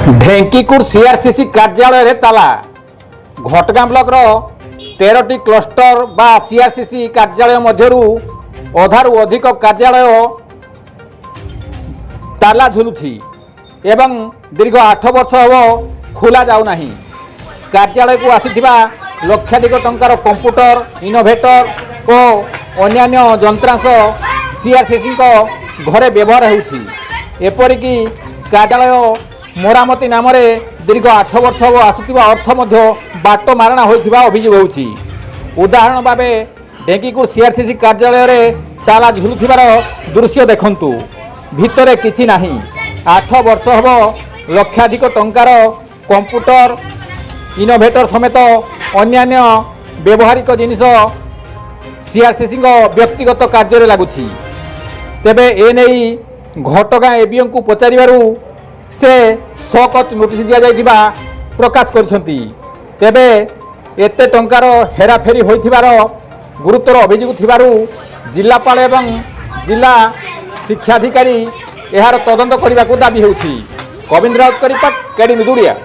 ढेंकीकुर CRCC कार्यालय ताला घटगां block 13टी cluster बा सीआरसीसी कार्यालय मध्यरु अधारू अधिक कार्यालय ताला झुलुछि एवं दीर्घ 8 वर्ष हम खोला जाउना। कार्यालय को आसीथिबा लक्षाधिक टंकार कंप्यूटर इनोभेटर और अन्यान्य यंत्रांश सीआरसीसी घरे व्यवहार होउछि। एपरिकी कार्यालय मरामती नाम दीर्घ 8 वर्ष हम आसुवा अर्थ बाट मारणा होइथिबा अभियोग होउछि। उदाहरण भाव ढेंकीकुर सीआरसीसी कार्यालय ताला झुलुथिबार दृश्य देखंतु। भितरे किछि नाही। 8 वर्ष हम लक्षाधिक टंकार कंप्यूटर इनोभेटर समेत अन्यान्य व्यवहारिक जिनिस सीआरसीसी व्यक्तिगत कार्य लगुछि। तेबे एने घटगां एबीओ को पचारिबारु से सकच नोटिस दिया जाइथिबा प्रकाश करछंती। तेबे एते टंकार हेराफेरी होइथिबार गुरुतर अभियोग थिबारु जिलापाल एवं जिला शिक्षाधिकारी एहार तदंत करने को दाबी होउछि। गोविंद राउत का रिपोर्ट केडी नुदुड़िया।